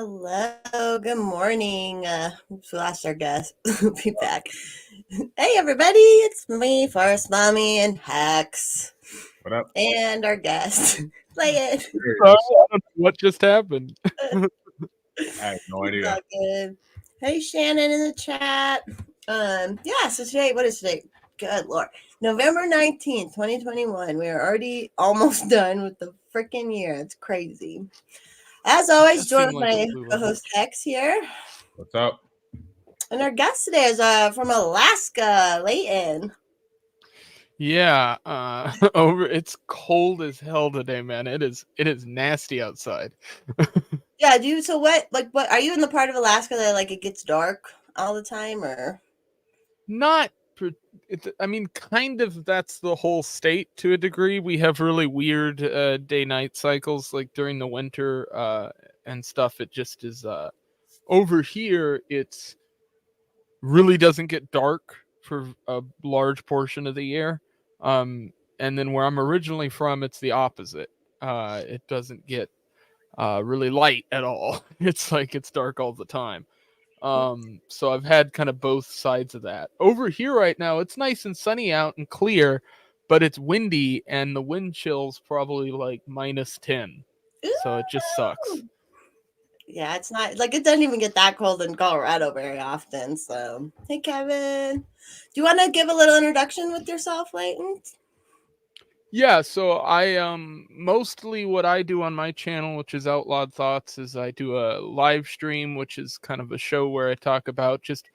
Hello, good morning. We lost our guest. We'll be back. Hey, everybody, it's me, Forest Mommy, and Hex, What up? and our guest, Leighton. There it I is. don't know what just happened. I have no It's idea. all good. Hey, Shannon in the chat. Yeah, so today, what is today? Good Lord. November 19th, 2021. We are already almost done with the freaking year. It's crazy. As always, Does joined seem with like my it flew by. co-host Hex here. What's up? And our guest today is from Alaska, Leighton. Yeah, it's cold as hell today, man. It is nasty outside. Yeah, dude. So what are you in the part of Alaska that like it gets dark all the time, or? Not I mean, kind of that's the whole state to a degree. We have really weird day night cycles like during the winter and stuff. It just is over here it's really doesn't get dark for a large portion of the year. And then where I'm originally from, it's the opposite. It doesn't get really light at all. It's like it's dark all the time. So I've had kind of both sides of that. Over here right now, it's nice and sunny out and clear, but it's windy and the wind chill's probably like -10. So it just sucks. Yeah, it's not like it doesn't even get that cold in Colorado very often. So, hey, Kevin, do you want to give a little introduction with yourself, Leighton? Yeah, so I mostly what I do on my channel, which is Outlawed Thoughts, is I do a live stream, which is kind of a show where I talk about just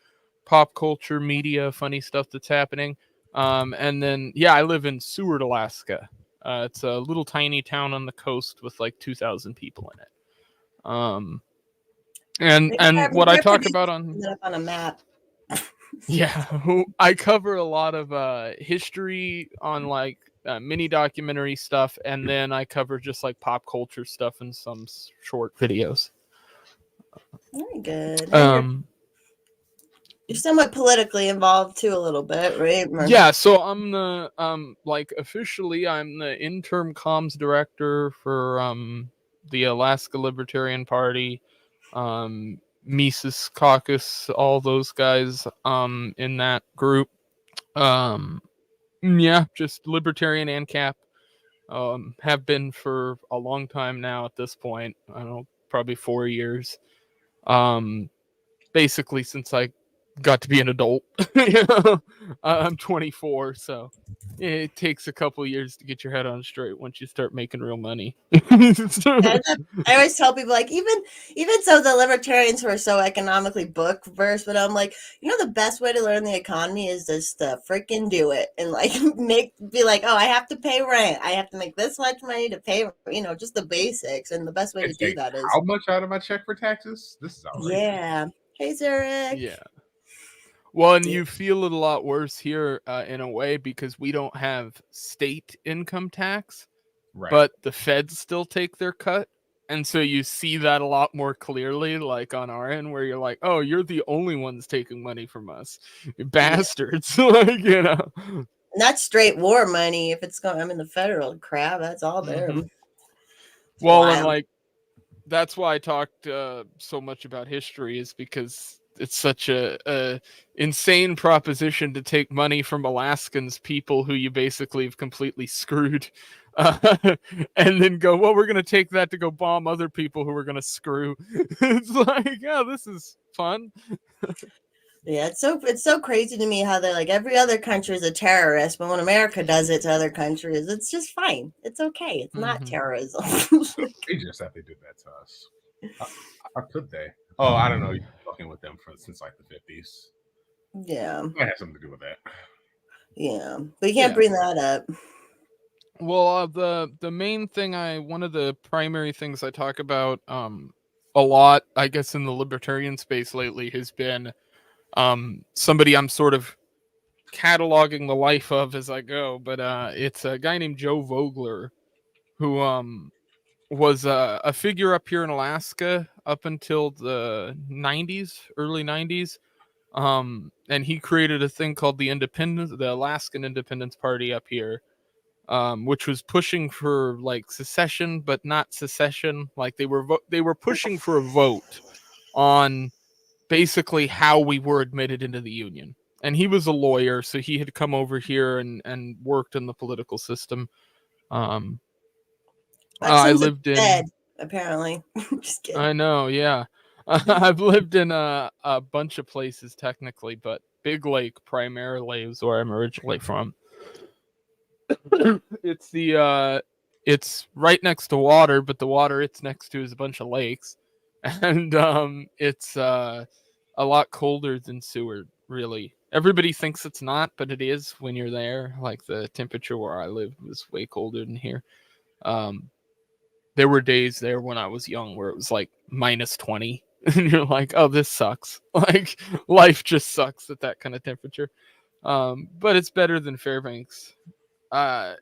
pop culture, media, funny stuff that's happening. And then I live in Seward, Alaska. It's a little tiny town on the coast with like 2,000 people in it. And what I talk about on a map. I cover a lot of history on like mini documentary stuff, and then I cover just like pop culture stuff and some short videos. Very good. Um, you're somewhat politically involved too, a little bit, right? yeah, so I'm the like officially I'm the interim comms director for the Alaska Libertarian Party, Mises Caucus, all those guys in that group. Yeah, just libertarian and cap. Have been for a long time now at this point. I don't know, probably 4 years. Basically since I got to be an adult. I'm 24, so it takes a couple years to get your head on straight once you start making real money. I always tell people, like, even so, the libertarians who are so economically book versed, but I'm like, the best way to learn the economy is just to freaking do it and like be like, oh, I have to pay rent, I have to make this much money to pay, just the basics, and the best way to do that is how much out of my check for taxes? This is outrageous. Yeah. Hey, Zurich. Yeah. Well, and you feel it a lot worse here in a way because we don't have state income tax, right, but the feds still take their cut. And so you see that a lot more clearly, like on our end, where you're like, oh, you're the only ones taking money from us. You bastards. Like, And that's straight war money. If it's going, the federal crap, that's all there. Mm-hmm. Well, and like, that's why I talked so much about history, is because it's such a insane proposition to take money from Alaskans, people who you basically have completely screwed, and then go, well, we're going to take that to go bomb other people who we're going to screw. It's like, oh, this is fun. Yeah, it's so crazy to me how they're like every other country is a terrorist, but when America does it to other countries, it's just fine. It's okay. It's not terrorism. They just have to do that to us. How could they? Oh, I don't know. You've been fucking with them since like the 50s. Yeah, it has something to do with that. Yeah, but you can't bring that up. Well, the main thing one of the primary things I talk about a lot, I guess, in the libertarian space lately has been somebody I'm sort of cataloging the life of as I go, but it's a guy named Joe Vogler, who was a figure up here in Alaska up until the 90s, early 90s. And he created a thing called the Alaskan Independence Party up here. which was pushing for like secession, but not secession. Like they were pushing for a vote on basically how we were admitted into the Union. And he was a lawyer, so he had come over here and worked in the political system. I lived in dead, apparently. Just kidding. I know, yeah. I've lived in a bunch of places technically, but Big Lake primarily is where I'm originally from. It's right next to water, but the water it's next to is a bunch of lakes, and it's a lot colder than Seward. Really, everybody thinks it's not, but it is when you're there. Like the temperature where I lived was way colder than here. There were days there when I was young where it was like -20, and you're like, "Oh, this sucks." Like life just sucks at that kind of temperature. But it's better than Fairbanks. I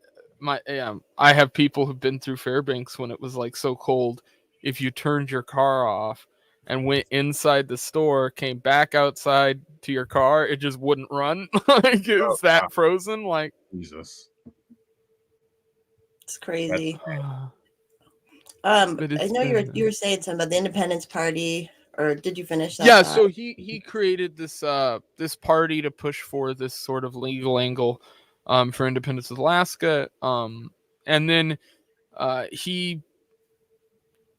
have people who've been through Fairbanks when it was like so cold. If you turned your car off and went inside the store, came back outside to your car, it just wouldn't run. Like it was that frozen. Like Jesus, it's crazy. I know you were saying something about the Independence Party, or did you finish that? Yeah, so he created this this party to push for this sort of legal angle for independence of Alaska, and then he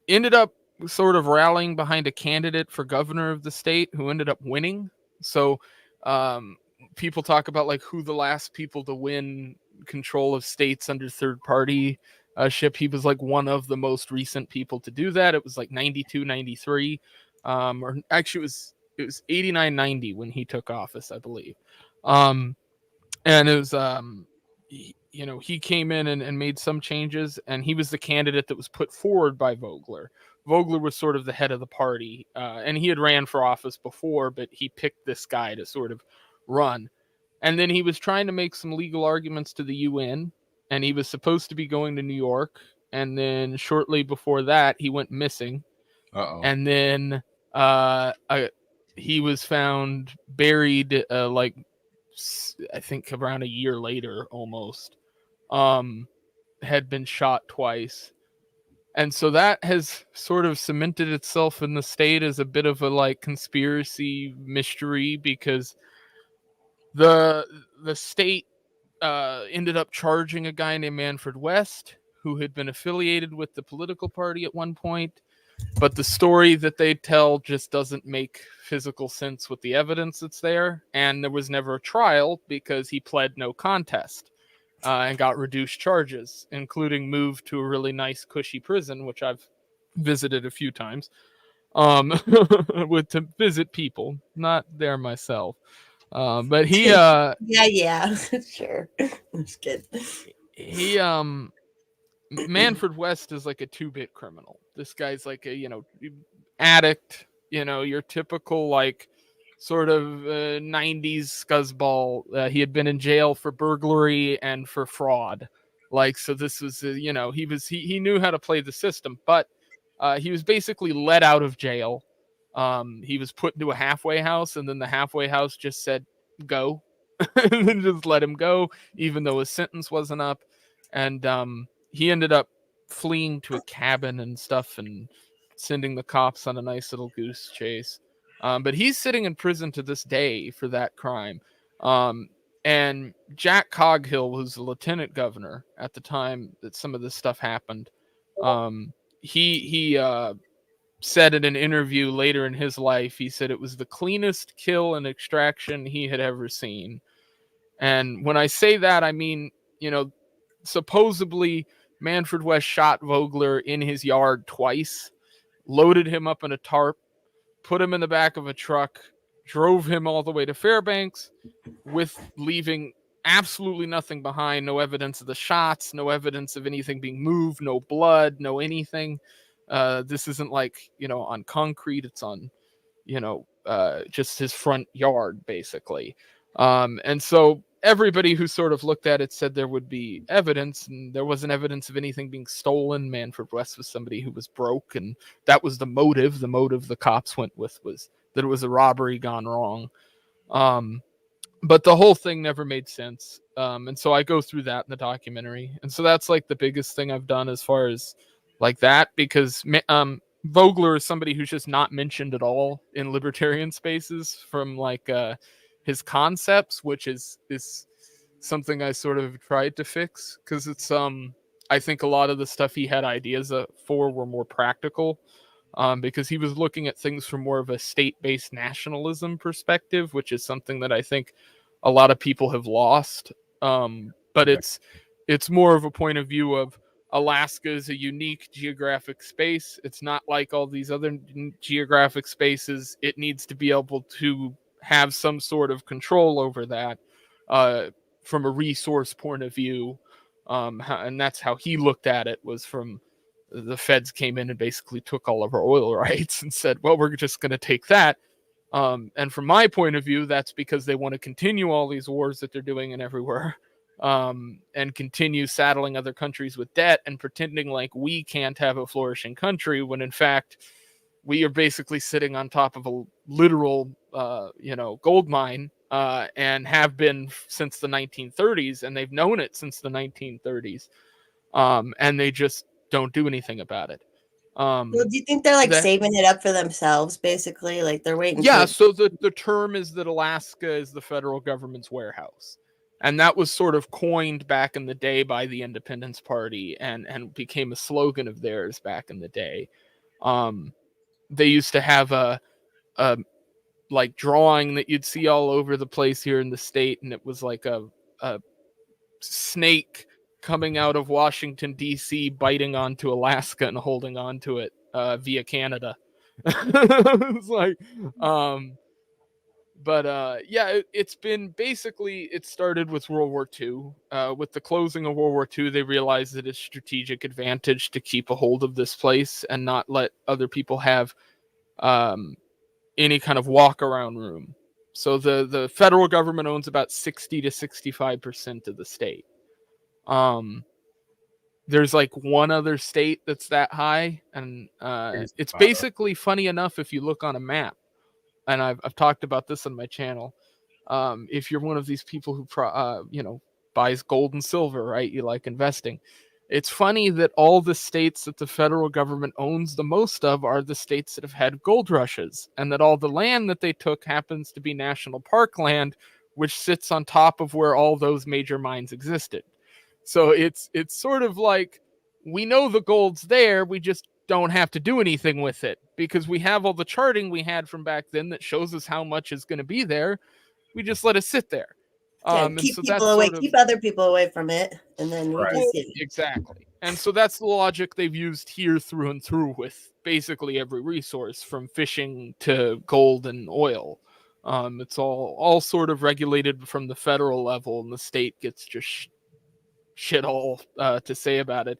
ended up sort of rallying behind a candidate for governor of the state who ended up winning. So people talk about like who the last people to win control of states under third party ship. He was like one of the most recent people to do that. It was like 92, 93. Or actually it was 89, 90 when he took office, I believe. And it was he came in and made some changes, and he was the candidate that was put forward by Vogler. Vogler was sort of the head of the party, and he had ran for office before, but he picked this guy to sort of run. And then he was trying to make some legal arguments to the UN, and he was supposed to be going to New York. And then shortly before that, he went missing. And then he was found buried like I think around a year later almost. Had been shot twice. And so that has sort of cemented itself in the state as a bit of a like conspiracy mystery, because the state ended up charging a guy named Manfred West, who had been affiliated with the political party at one point. But the story that they tell just doesn't make physical sense with the evidence that's there. And there was never a trial because he pled no contest and got reduced charges, including moved to a really nice, cushy prison, which I've visited a few times to visit people, not there myself. But he... yeah, sure. That's good. He... Manfred West is like a 2-bit criminal. This guy's like a, addict, your typical like sort of 90s scuzzball. He had been in jail for burglary and for fraud. Like, so this was, he knew how to play the system, but he was basically let out of jail. He was put into a halfway house, and then the halfway house just said, go, and then just let him go, even though his sentence wasn't up. And, he ended up fleeing to a cabin and stuff and sending the cops on a nice little goose chase. But he's sitting in prison to this day for that crime. And Jack Coghill was the lieutenant governor at the time that some of this stuff happened. He said in an interview later in his life, he said it was the cleanest kill and extraction he had ever seen. And when I say that, I mean, supposedly Manfred West shot Vogler in his yard twice, loaded him up in a tarp, put him in the back of a truck, drove him all the way to Fairbanks, with leaving absolutely nothing behind. No evidence of the shots, no evidence of anything being moved, no blood, no anything. This isn't like, on concrete. It's on, just his front yard, basically. And so everybody who sort of looked at it said there would be evidence, and there wasn't evidence of anything being stolen. Manfred West was somebody who was broke, and that was the motive. The motive the cops went with was that it was a robbery gone wrong. but the whole thing never made sense. And so I go through that in the documentary. And so that's like the biggest thing I've done as far as like that, because Vogler is somebody who's just not mentioned at all in libertarian spaces from like his concepts, which is something I sort of tried to fix, because it's I think a lot of the stuff he had ideas for were more practical, because he was looking at things from more of a state-based nationalism perspective, which is something that I think a lot of people have lost. But it's more of a point of view of Alaska is a unique geographic space. It's not like all these other geographic spaces. It needs to be able to have some sort of control over that from a resource point of view. And that's how he looked at it, was from the feds came in and basically took all of our oil rights and said, well, we're just going to take that. And from my point of view, that's because they want to continue all these wars that they're doing in everywhere, and continue saddling other countries with debt and pretending like we can't have a flourishing country, when in fact we are basically sitting on top of a literal, gold mine, and have been since the 1930s, and they've known it since the 1930s, and they just don't do anything about it. Well, do you think they're like saving it up for themselves, basically? Like they're waiting? Yeah. So the term is that Alaska is the federal government's warehouse, and that was sort of coined back in the day by the Independence Party, and became a slogan of theirs back in the day. They used to have a like drawing that you'd see all over the place here in the state, and it was like a snake coming out of Washington D.C. biting onto Alaska and holding onto it via Canada. It's like, it's been basically, it started with World War II. With the closing of World War II, they realized that it's strategic advantage to keep a hold of this place and not let other people have any kind of walk around room. So the federal government owns about 60 to 65% of the state. There's like one other state that's that high, and it's basically, funny enough, if you look on a map, and I've talked about this on my channel, if you're one of these people who buys gold and silver, right? You like investing. It's funny that all the states that the federal government owns the most of are the states that have had gold rushes, and that all the land that they took happens to be national park land, which sits on top of where all those major mines existed. So it's sort of like, we know the gold's there, we just don't have to do anything with it because we have all the charting we had from back then that shows us how much is going to be there. We just let it sit there. Keep people away, keep other people away from it, and then we just get it. Exactly. And so that's the logic they've used here through and through with basically every resource, from fishing to gold and oil. It's all sort of regulated from the federal level, and the state gets just shit all to say about it.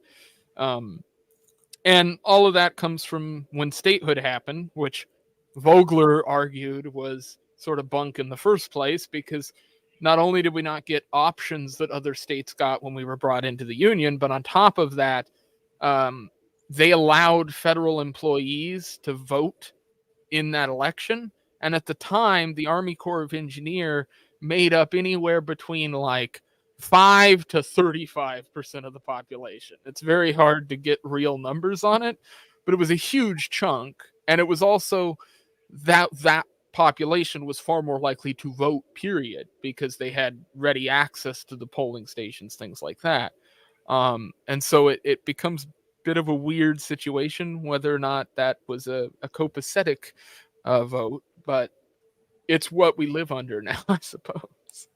And all of that comes from when statehood happened, which Vogler argued was sort of bunk in the first place, because not only did we not get options that other states got when we were brought into the Union, but on top of that, they allowed federal employees to vote in that election. And at the time, the Army Corps of Engineers made up anywhere between like 5 to 35% of the population. It's very hard to get real numbers on it, but it was a huge chunk. And it was also that population was far more likely to vote, period, because they had ready access to the polling stations, things like that. And so it becomes a bit of a weird situation whether or not that was a copacetic vote, but it's what we live under now, I suppose.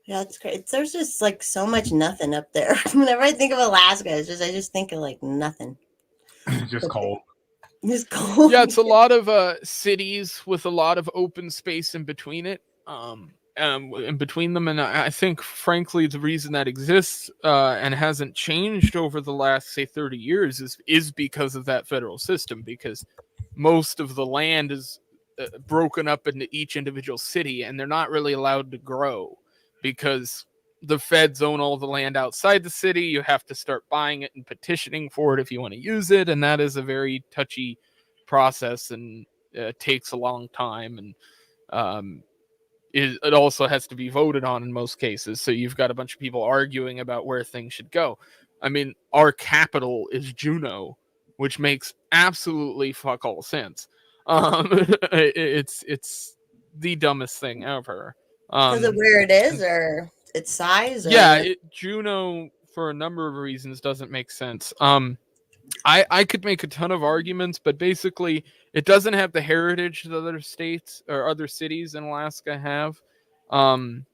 Yeah, it's great. There's just like so much nothing up there. Whenever I think of Alaska, I just think of like nothing. Just cold. It's cold. Yeah, it's a lot of cities with a lot of open space in between it, in between them. And I think, frankly, the reason that exists and hasn't changed over the last, say, 30 years is because of that federal system, because most of the land is broken up into each individual city, and they're not really allowed to grow because the feds own all the land outside the city. You have to start buying it and petitioning for it if you want to use it, and that is a very touchy process, and takes a long time. And it also has to be voted on in most cases. So you've got a bunch of people arguing about where things should go. I mean, our capital is Juneau, which makes absolutely fuck all sense. It's the dumbest thing ever. Because of where it is, or its size, Yeah, or Juneau for a number of reasons doesn't make sense. I could make a ton of arguments, but basically it doesn't have the heritage that other states or other cities in Alaska have. And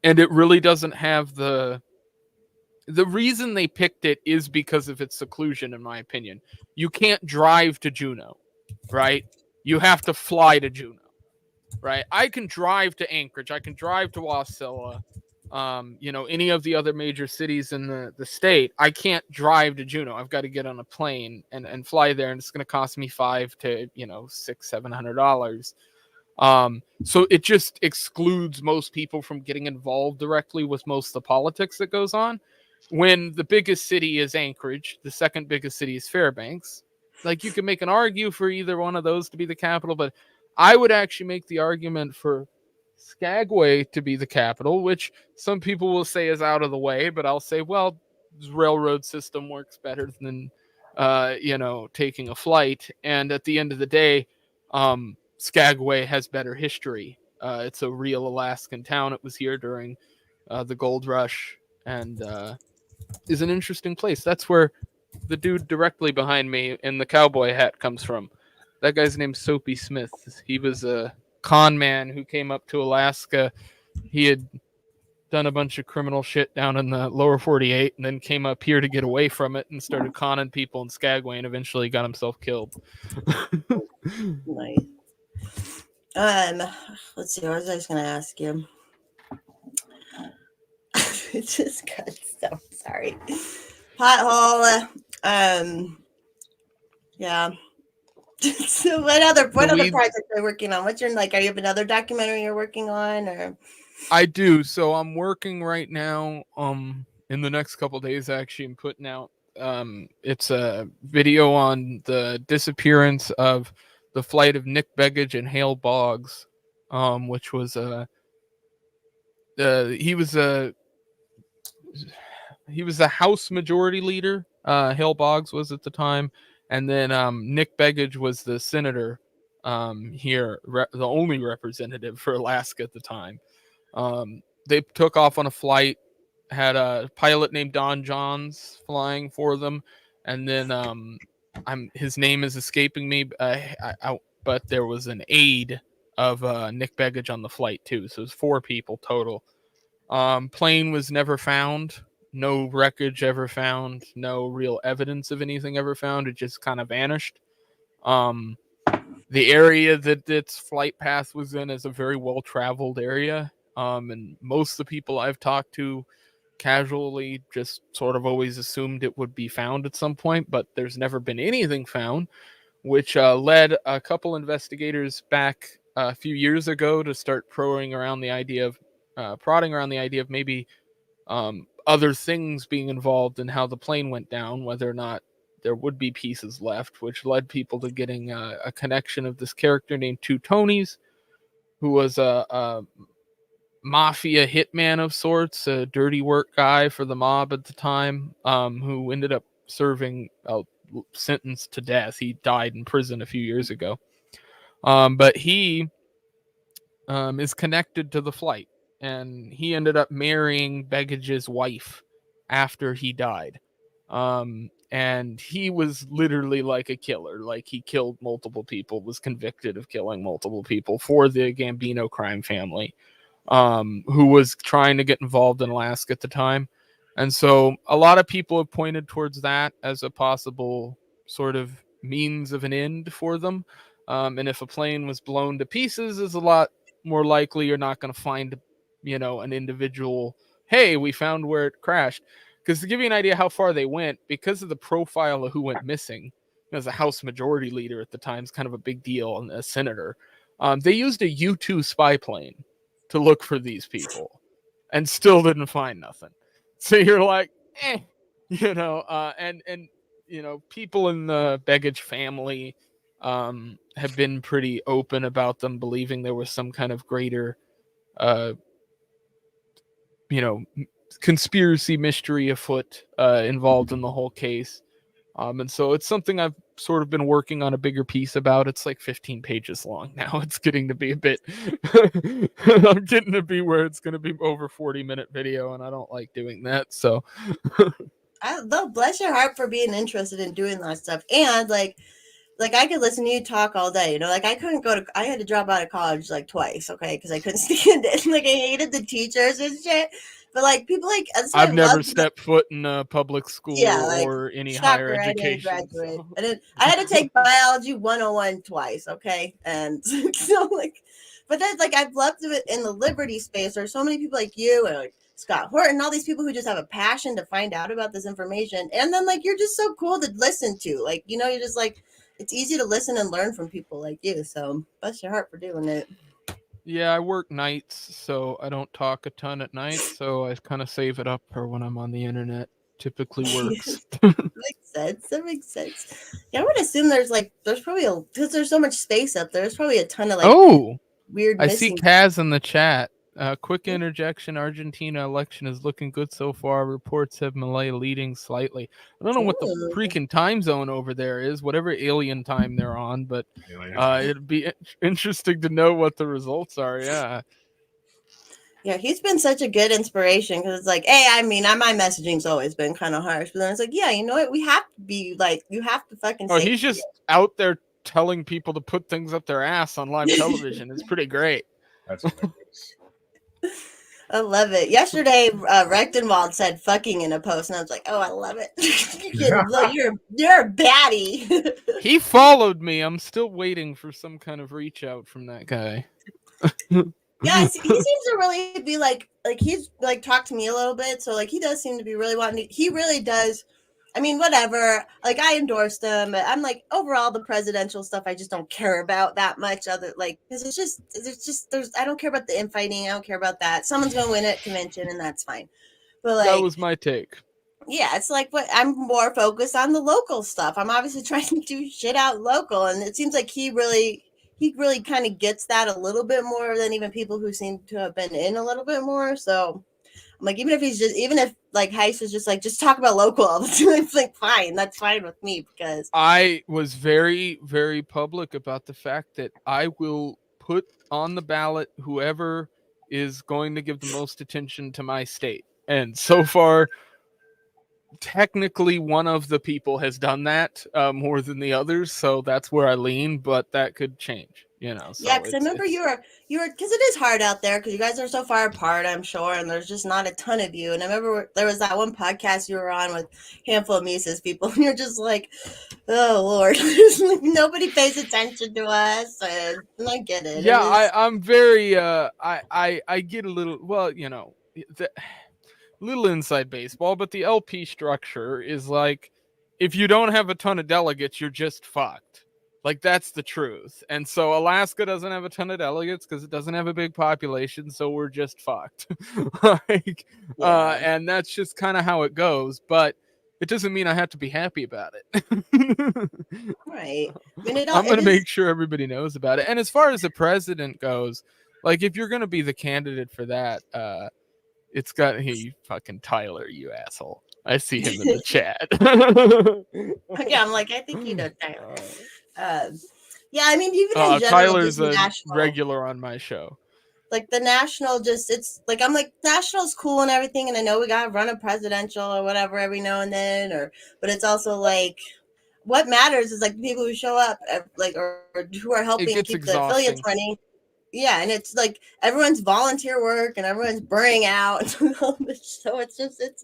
it really doesn't have the reason they picked it is because of its seclusion, in my opinion. You can't drive to Juneau, right? You have to fly to Juneau, right? I can drive to Anchorage, I can drive to Wasilla, any of the other major cities in the state. I can't drive to Juneau. I've got to get on a plane and fly there, and it's going to cost me $500 to $600-700. So it just excludes most people from getting involved directly with most of the politics that goes on. When the biggest city is Anchorage, the second biggest city is Fairbanks. Like, you can make an argue for either one of those to be the capital, but I would actually make the argument for Skagway to be the capital, which some people will say is out of the way, but I'll say, well, the railroad system works better than, taking a flight. And at the end of the day, Skagway has better history. It's a real Alaskan town. It was here during the gold rush, and is an interesting place. That's where the dude directly behind me in the cowboy hat comes from. That guy's name's Soapy Smith. He was a con man who came up to Alaska. He had done a bunch of criminal shit down in the lower 48 and then came up here to get away from it and started conning people in Skagway and eventually got himself killed. Nice. Let's see. What was I just going to ask you? It just got so sorry. Pothole. Yeah. So what other projects are you working on? What's your, are you have another documentary you're working on, or? I do. So I'm working right now. In the next couple of days, actually, I'm putting out. It's a video on the disappearance of the flight of Nick Begich and Hale Boggs, which was he was a House Majority Leader. Hale Boggs was at the time, and then Nick Begich was the senator here, the only representative for Alaska at the time. They took off on a flight, had a pilot named Don Johns flying for them, and then his name is escaping me, but there was an aide of Nick Begich on the flight too, so it was 4 people total. Plane was never found. No wreckage ever found. No real evidence of anything ever found. It just kind of vanished. The area that its flight path was in is a very well-traveled area. And most of the people I've talked to casually just sort of always assumed it would be found at some point, but there's never been anything found, which led a couple investigators back a few years ago to start prodding around the idea of maybe other things being involved in how the plane went down, whether or not there would be pieces left, which led people to getting a connection of this character named Two Tonys, who was a mafia hitman of sorts, a dirty work guy for the mob at the time, who ended up serving a sentence to death. He died in prison a few years ago. But he is connected to the flight, and he ended up marrying Begich's wife after he died. And he was literally like a killer. Like, he killed multiple people, was convicted of killing multiple people for the Gambino crime family, who was trying to get involved in Alaska at the time. And so a lot of people have pointed towards that as a possible sort of means of an end for them. And if a plane was blown to pieces, is a lot more likely you're not going to find, an individual, hey, we found where it crashed. Because to give you an idea how far they went, because of the profile of who went missing, as a House Majority Leader at the time is kind of a big deal, and a senator, they used a U-2 spy plane to look for these people and still didn't find nothing. So you're like, and people in the Begich family have been pretty open about them believing there was some kind of greater you know, conspiracy mystery afoot involved in the whole case. And so it's something I've sort of been working on a bigger piece about. It's like 15 pages long now. It's getting to be a bit I'm getting to be where it's going to be over 40-minute video, and I don't like doing that. So bless your heart for being interested in doing that stuff. And like I could listen to you talk all day, you know, like I had to drop out of college like twice, okay, because I couldn't stand it. Like I hated the teachers and shit. But like people like I've never stepped foot in a public school like, or any higher shocker, I didn't education. graduate. So. I had to take biology 101 twice, okay? And so like, but that's like I've loved it in the liberty space. There's so many people like you and like Scott Horton, all these people who just have a passion to find out about this information. And then like you're just so cool to listen to. Like, you know, you're just like it's easy to listen and learn from people like you. So bless your heart for doing it. Yeah, I work nights, so I don't talk a ton at night. So I kind of save it up for when I'm on the internet. Typically works. Makes sense. That makes sense. Yeah, I would assume there's probably because there's so much space up there. There's probably a ton of like weird. I see Kaz in the chat. Quick interjection: Argentina election is looking good so far. Reports have Malay leading slightly. I don't know what the freaking time zone over there is, whatever alien time they're on, but it'd be interesting to know what the results are. Yeah. Yeah, he's been such a good inspiration because it's like, hey, I mean, my messaging's always been kind of harsh, but then it's like, yeah, you know what? We have to be like, you have to fucking. Oh, he's just out there telling people to put things up their ass on live television. It's pretty great. That's hilarious. I love it. Yesterday, Rechtenwald said "fucking" in a post, and I was like, "Oh, I love it. you're a baddie." He followed me. I'm still waiting for some kind of reach out from that guy. Yeah, he seems to really be like he's like talked to me a little bit, so like he does seem to be really wanting to. He really does. I mean, whatever. Like I endorsed him, but I'm like overall the presidential stuff I just don't care about that much. Other like because there's I don't care about the infighting. I don't care about that. Someone's gonna win at convention, and that's fine. But like that was my take. Yeah, it's like what I'm more focused on the local stuff. I'm obviously trying to do shit out local, and it seems like he really kind of gets that a little bit more than even people who seem to have been in a little bit more. So I'm like, even if like Heist is just like, just talk about local all the time, it's like, fine, that's fine with me because I was very, very public about the fact that I will put on the ballot whoever is going to give the most attention to my state. And so far, technically one of the people has done that more than the others, so that's where I lean, but that could change, you know. So yeah, because I remember you were because it is hard out there because you guys are so far apart, I'm sure, and there's just not a ton of you. And I remember there was that one podcast you were on with a handful of Mises people, and you're just like, oh Lord, nobody pays attention to us, and I get it. Yeah, I'm very I get a little, well, you know, little inside baseball, but the LP structure is like, if you don't have a ton of delegates, you're just fucked. Like, that's the truth. And so Alaska doesn't have a ton of delegates because it doesn't have a big population, so we're just fucked. And that's just kind of how it goes, but it doesn't mean I have to be happy about it. Right. I mean, I'm going to make sure everybody knows about it. And as far as the president goes, like, if you're going to be the candidate for that, it's got, hey, you fucking Tyler, you asshole. I see him in the chat. Okay, I'm like, I think you know Tyler. Yeah, I mean, even in general, Tyler's a regular on my show. Like the national, it's like I'm like national's cool and everything, and I know we gotta run a presidential or whatever every now and then, but it's also like what matters is like the people who show up, like or who are helping keep the affiliates running. Yeah, and it's like everyone's volunteer work and everyone's burning out. So it's just it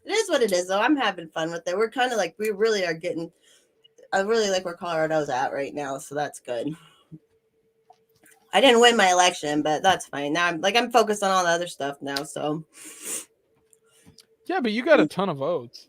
is what it is. Though I'm having fun with it. We're kind of like we really are getting. I really like where Colorado's at right now, so that's good. I didn't win my election, but that's fine. Now I'm focused on all the other stuff now. So yeah, but you got a ton of votes.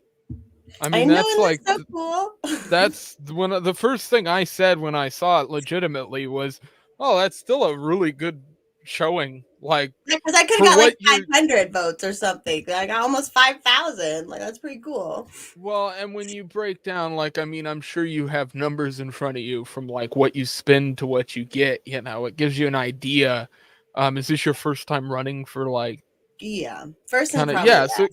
I mean, that's like so cool. That's when the first thing I said when I saw it legitimately was, "Oh, that's still a really good showing." Like, because I could have got like 500 votes or something. I got almost 5,000. Like, that's pretty cool. Well, and when you break down, like, I mean, I'm sure you have numbers in front of you from like what you spend to what you get. You know, it gives you an idea Is this your first time running for like? Yeah, first and Kind of, probably yeah. last. So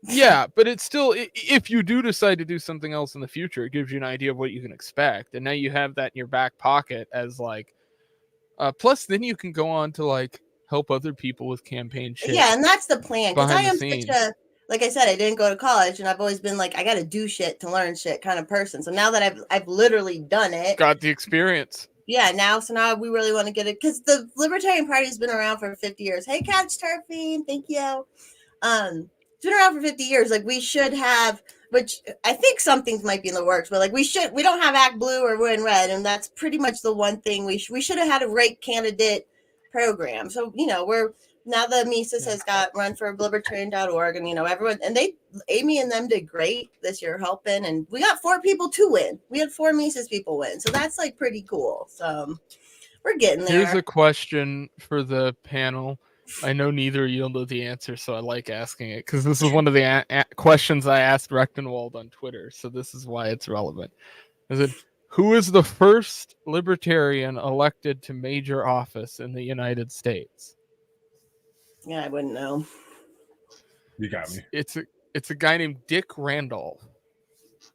yeah, but it's still, if you do decide to do something else in the future, it gives you an idea of what you can expect, and now you have that in your back pocket as like. Plus, then you can go on to like help other people with campaign shit. Yeah, and that's the plan, because I behind the am scenes. such a, like I said, I didn't go to college, and I've always been like, I got to do shit to learn shit kind of person. So now that I've literally done it, Got the experience. yeah. Now we really want to get it, because the Libertarian Party has been around for 50 years. Hey, Couch Turfing, thank you. It's been around for 50 years. Like, we should have, which I think some things might be in the works, but like we don't have Act Blue or Win Red, and that's pretty much the one thing we should have had a rate candidate program. So we're now the Mises has got run for libertarian.org, and everyone, and Amy and them did great this year helping, and we got 4 people to win. We had 4 Mises people win, so that's like pretty cool. So we're getting there. Here's a question for the panel. I know neither of you know the answer, so I like asking it because this is one of the questions I asked Rechtenwald on Twitter, so this is why it's relevant. Is it, who is the first libertarian elected to major office in the United States? Yeah, I wouldn't know. You got me. It's a guy named Dick Randolph,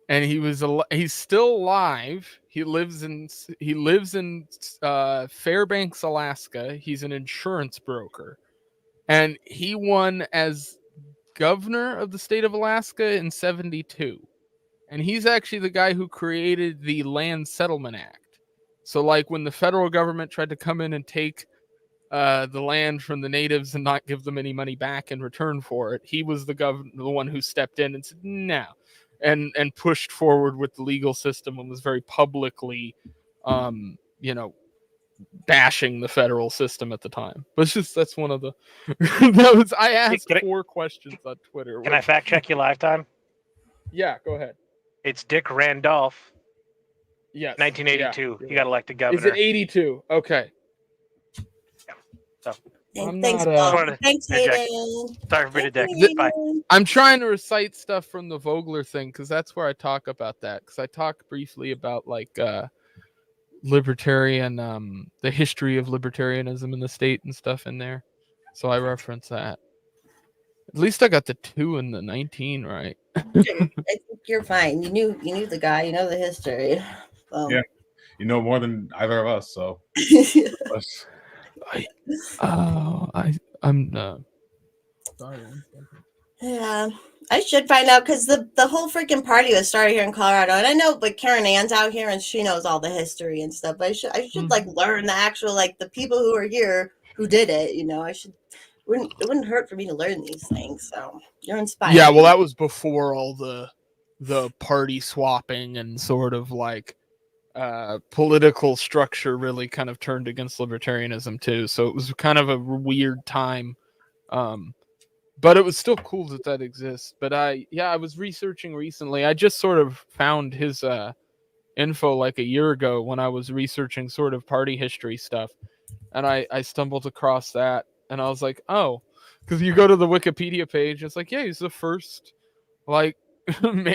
and he's still alive. He lives in Fairbanks, Alaska. He's an insurance broker, and he won as governor of the state of Alaska in '72. And he's actually the guy who created the Land Settlement Act. So, like when the federal government tried to come in and take the land from the natives and not give them any money back in return for it, he was the one who stepped in and said no, and pushed forward with the legal system and was very publicly, bashing the federal system at the time. But that's one of the I asked 4 questions on Twitter. Can I fact check you lifetime? Yeah, go ahead. It's Dick Randolph. Yes. 1982. Yeah, he got elected governor. Is it 82? Okay. So, Thanks, thanks, Hayden. Sorry for being a dick. Bye. I'm trying to recite stuff from the Vogler thing because that's where I talk about that. Because I talk briefly about like libertarian, the history of libertarianism in the state and stuff in there. So I reference that. At least I got the 2 and the 19 right. I think you're fine. You knew the guy. You know the history. Yeah, you know more than either of us. So. I'm sorry. Yeah, I should find out, because the whole freaking party was started here in Colorado, and I know, but Karen Ann's out here and she knows all the history and stuff. But I should like learn the actual, like, the people who are here who did it. It wouldn't hurt for me to learn these things. So you're inspired. Yeah, well, that was before all the party swapping and sort of like political structure really kind of turned against libertarianism too. So it was kind of a weird time. But it was still cool that exists. But I was researching recently. I just sort of found his info like a year ago when I was researching sort of party history stuff. And I stumbled across that. And I was like, oh, because you go to the Wikipedia page, it's like, yeah, he's the first like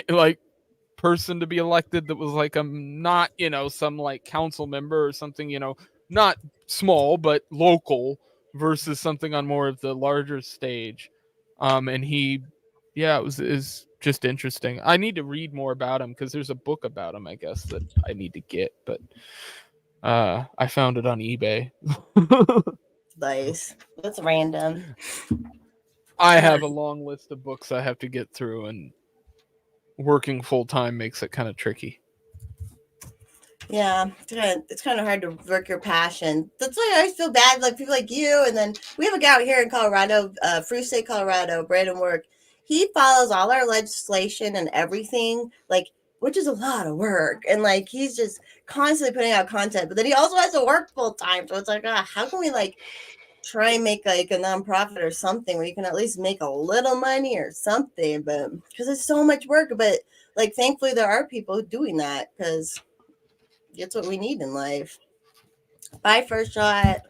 like person to be elected that was like not some like council member or something, not small but local versus something on more of the larger stage. And he, it was just interesting. I need to read more about him because there's a book about him, I guess, that I need to get, but I found it on eBay. Nice. That's random. I have a long list of books I have to get through, and working full time makes it kind of tricky. Yeah, it's kind of hard to work your passion. That's why I always feel bad, like people like you. And then we have a guy out here in Colorado, Free State, Colorado, Brandon Work. He follows all our legislation and everything, like, which is a lot of work. And like, he's just constantly putting out content, but then he also has to work full time. So it's like, how can we like try and make like a nonprofit or something where you can at least make a little money or something? But because it's so much work, but like, thankfully there are people doing that, because it's what we need in life. Bye, First Shot.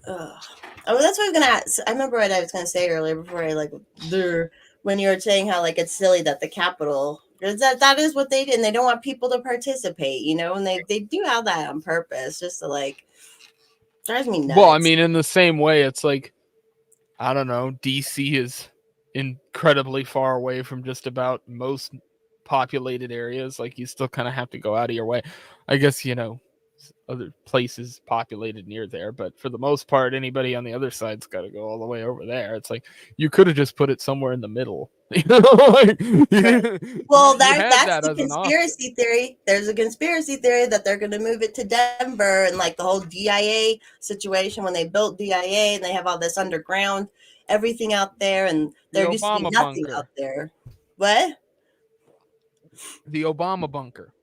Ugh. Oh, that's what I was gonna ask. I remember what I was gonna say earlier before I when you were saying how like it's silly that the Capitol, because that is what they did, and they don't want people to participate, and they do have that on purpose, just to like Drives me nuts. Well, I mean, in the same way, it's like, I don't know, DC is incredibly far away from just about most populated areas. Like, you still kind of have to go out of your way. I guess, other places populated near there, but for the most part, anybody on the other side's got to go all the way over there. It's like, you could have just put it somewhere in the middle. Well, that's that's the conspiracy theory. There's a conspiracy theory that they're going to move it to Denver, and like the whole DIA situation when they built DIA and they have all this underground everything out there, and there used to be nothing out there. What? The Obama bunker.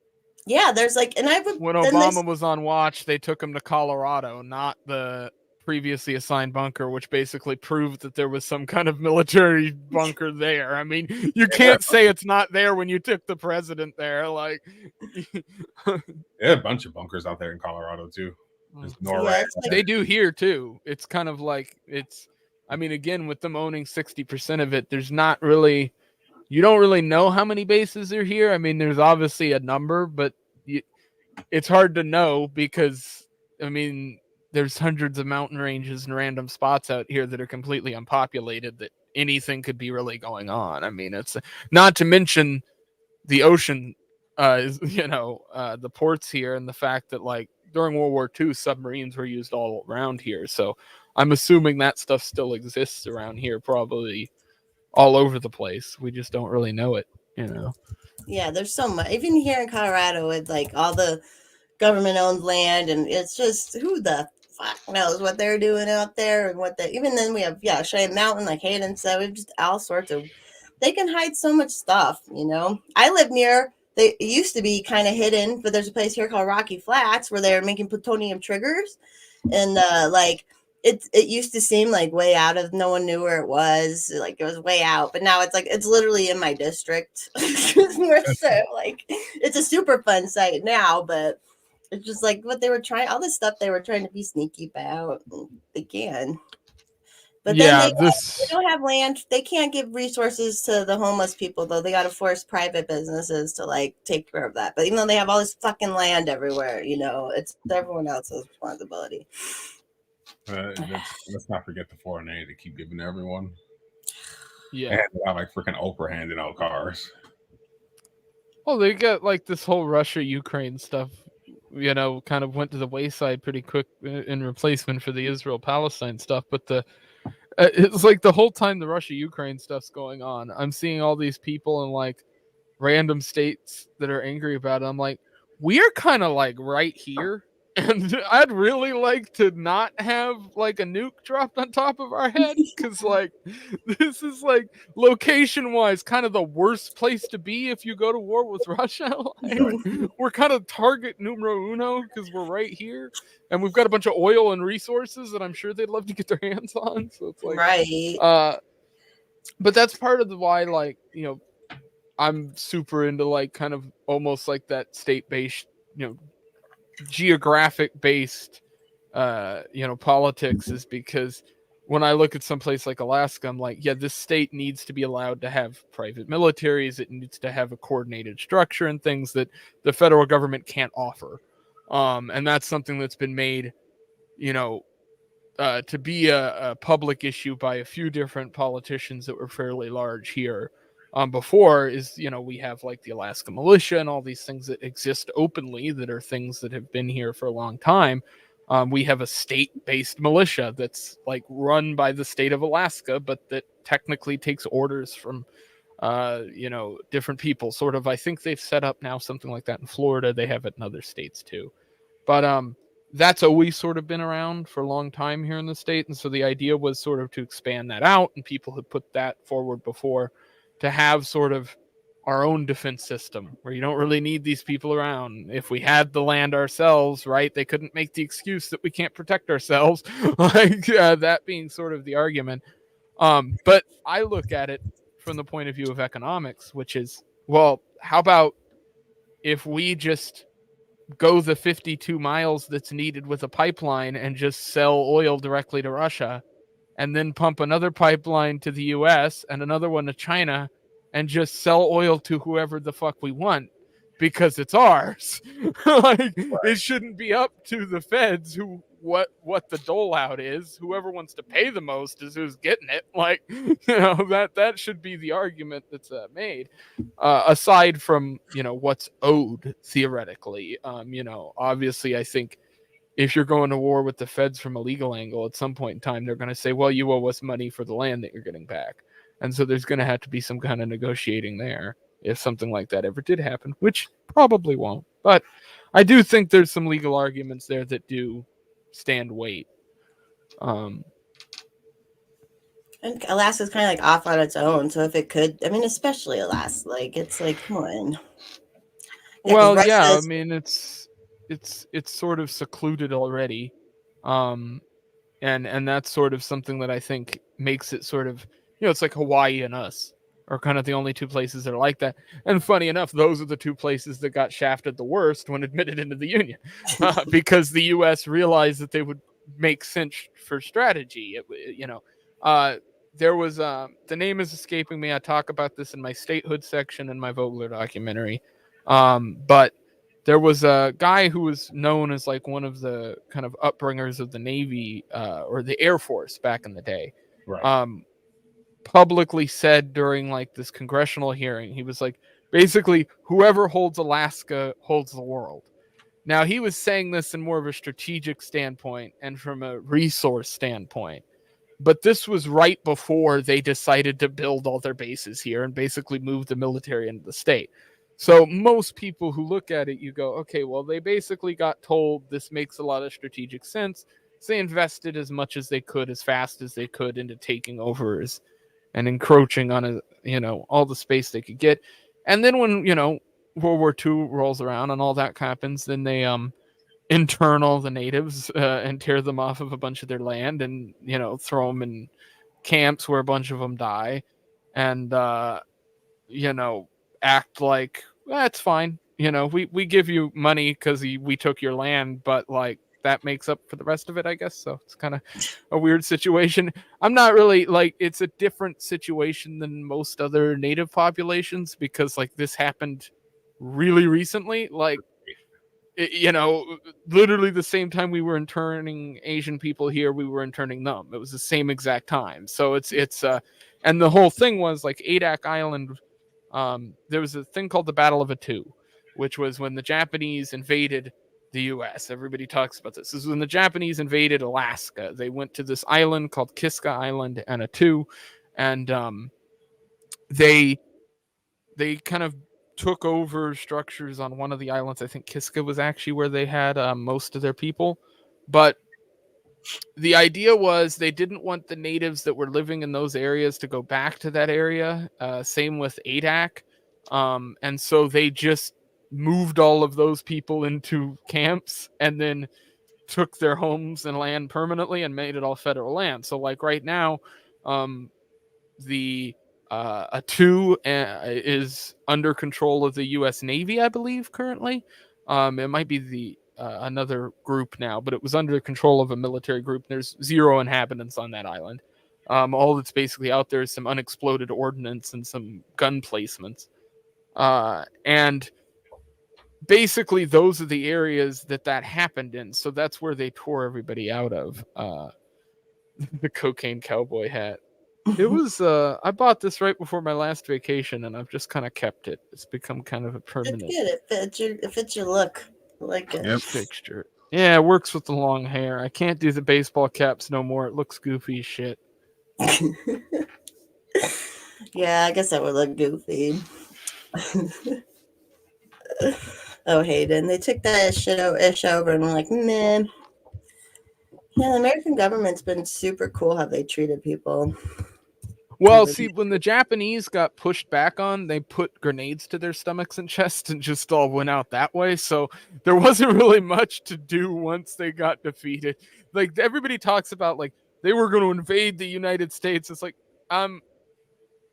Yeah, there's like, and when Obama was on watch, they took him to Colorado, not the previously assigned bunker, which basically proved that there was some kind of military bunker there. I mean, you can't say it's not there when you took the president there. Like, yeah, a bunch of bunkers out there in Colorado too. They do here too. It's kind of like I mean, again, with them owning 60% of it, there's not really. You don't really know how many bases are here. I mean, there's obviously a number, but it's hard to know because, I mean, there's hundreds of mountain ranges and random spots out here that are completely unpopulated that anything could be really going on. I mean, it's not to mention the ocean, the ports here and the fact that, like, during World War II, submarines were used all around here. So I'm assuming that stuff still exists around here, probably all over the place. We just don't really know it, Yeah, there's so much. Even here in Colorado, with like all the government-owned land, and it's just who the fuck knows what they're doing out there, and even then we have Cheyenne Mountain, like Hayden said, we have just all sorts of. They can hide so much stuff, I live near. It used to be kind of hidden, but there's a place here called Rocky Flats where they're making plutonium triggers, and It used to seem like way out of, no one knew where it was, like it was way out, but now it's like it's literally in my district. So like it's a super fun site now, but it's just like what they were trying, all the stuff they were trying to be sneaky about. They can, but then they don't have land. They can't give resources to the homeless people though. They got to force private businesses to like take care of that. But even though they have all this fucking land everywhere, it's everyone else's responsibility. Let's not forget the foreign aid they keep giving to everyone. Yeah, they handed out like freaking Oprah handing out cars. Well, they got like this whole Russia-Ukraine stuff, kind of went to the wayside pretty quick in replacement for the Israel-Palestine stuff. But it's like the whole time the Russia-Ukraine stuff's going on, I'm seeing all these people in like random states that are angry about it. I'm like, we're kind of like right here. And I'd really like to not have like a nuke dropped on top of our head, because like this is like location wise kind of the worst place to be if you go to war with Russia. Like, we're kind of target numero uno because we're right here and we've got a bunch of oil and resources that I'm sure they'd love to get their hands on. So it's like, right. But that's part of why, like, I'm super into like kind of almost like that state-based, geographic based politics, is because when I look at some place like Alaska, I'm like, yeah, this state needs to be allowed to have private militaries. It needs to have a coordinated structure and things that the federal government can't offer. And that's something that's been made, to be a public issue by a few different politicians that were fairly large here. Before is, we have like the Alaska militia and all these things that exist openly that are things that have been here for a long time. We have a state-based militia that's like run by the state of Alaska, but that technically takes orders from, different people. Sort of, I think they've set up now something like that in Florida. They have it in other states too. But that's always sort of been around for a long time here in the state. And so the idea was sort of to expand that out, and people have put that forward before, to have sort of our own defense system where you don't really need these people around. If we had the land ourselves, right, they couldn't make the excuse that we can't protect ourselves. Like that being sort of the argument. But I look at it from the point of view of economics, which is, well, how about if we just go the 52 miles that's needed with a pipeline and just sell oil directly to Russia, and then pump another pipeline to the US and another one to China, and just sell oil to whoever the fuck we want because it's ours. Like, it shouldn't be up to the feds who what the dole out is. Whoever wants to pay the most is who's getting it. Like, you know, that should be the argument that's made. Aside from, you know, what's owed theoretically, you know, obviously I think if you're going to war with the feds from a legal angle, at some point in time, they're going to say, well, you owe us money for the land that you're getting back. And so there's going to have to be some kind of negotiating there if something like that ever did happen, which probably won't. But I do think there's some legal arguments there that do stand weight. And Alaska's kind of like off on its own. So if it could, I mean, especially Alaska, like it's like, come on. Well, yeah, I mean, it's sort of secluded already. And that's sort of something that I think makes it sort of, you know, it's like Hawaii and us are kind of the only two places that are like that. And funny enough, those are the two places that got shafted the worst when admitted into the Union, because the U.S. realized that they would make sense for strategy. You know, there was the name is escaping me. I talk about this in my statehood section in my Vogler documentary, but there was a guy who was known as like one of the kind of upbringers of the Navy or the Air Force back in the day. Right. Publicly said during like this congressional hearing, he was like, basically, whoever holds Alaska holds the world. Now, he was saying this in more of a strategic standpoint and from a resource standpoint. But this was right before they decided to build all their bases here and basically move the military into the state. So most people who look at it, you go, okay, well, they basically got told this makes a lot of strategic sense. So they invested as much as they could, as fast as they could into taking over and encroaching on all the space they could get. And then when, you know, World War II rolls around and all that happens, then they intern all the natives and tear them off of a bunch of their land and, you know, throw them in camps where a bunch of them die and, you know, act like, that's fine. You know, we give you money because we took your land, but like that makes up for the rest of it, I guess. So it's kind of a weird situation. I'm not really like, it's a different situation than most other native populations because like this happened really recently. Like, you know, literally the same time we were interning Asian people here, we were interning them. It was the same exact time. So it's and the whole thing was like Adak Island. There was a thing called the Battle of Attu, which was when the Japanese invaded the U.S. Everybody talks about this. This is when the Japanese invaded Alaska. They went to this island called Kiska Island and Attu, and they kind of took over structures on one of the islands. I think Kiska was actually where they had most of their people. But the idea was they didn't want the natives that were living in those areas to go back to that area. Same with Adak. And so they just moved all of those people into camps and then took their homes and land permanently and made it all federal land. So like right now, the Attu is under control of the U.S. Navy, I believe, currently. It might be the another group now, but it was under control of a military group. There's 0 inhabitants on that island. All that's basically out there is some unexploded ordnance and some gun placements. And basically, those are the areas that happened in. So that's where they tore everybody out of. The cocaine cowboy hat. It was I bought this right before my last vacation and I've just kind of kept it. It's become kind of a permanent. It's good. It fits your look. I like it. Yep. Fixture. Yeah, it works with the long hair. I can't do the baseball caps no more. It looks goofy as shit. Yeah, I guess that would look goofy. Oh, Hayden. They took that ish over and were like, man. Yeah, the American government's been super cool how they treated people. Well, see, when the Japanese got pushed back on, they put grenades to their stomachs and chests and just all went out that way. So there wasn't really much to do once they got defeated. Like everybody talks about, like they were going to invade the United States. It's like,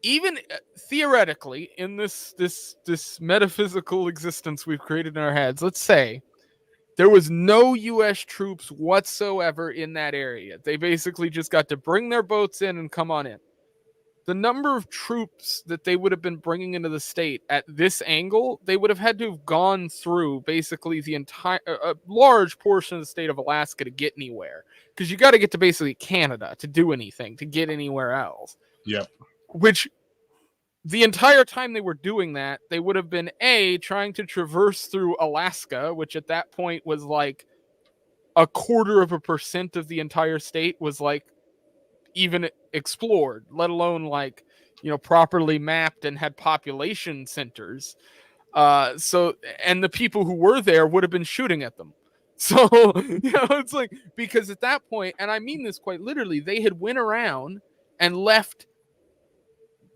even theoretically, in this metaphysical existence we've created in our heads, let's say there was no U.S. troops whatsoever in that area. They basically just got to bring their boats in and come on in. the number of troops that they would have been bringing into the state at this angle, they would have had to have gone through basically the entire, a large portion of the state of Alaska to get anywhere. Because you got to get to basically Canada to do anything, to get anywhere else. Yep. Which, the entire time they were doing that, they would have been trying to traverse through Alaska, which at that point was like 0.25% of the entire state was like even explored, let alone like, properly mapped and had population centers. So, and the people who were there would have been shooting at them. So, it's like, because at that point, and I mean this quite literally, they had went around and left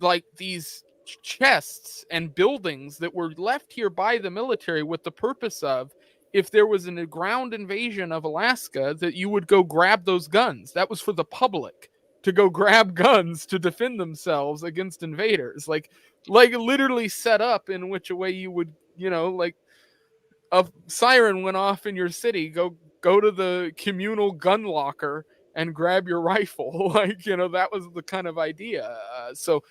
like these chests and buildings that were left here by the military with the purpose of, if there was a ground invasion of Alaska, that you would go grab those guns. That was for the public to go grab guns to defend themselves against invaders. Like literally set up in which a way you would, like a siren went off in your city, go to the communal gun locker and grab your rifle. That was the kind of idea. So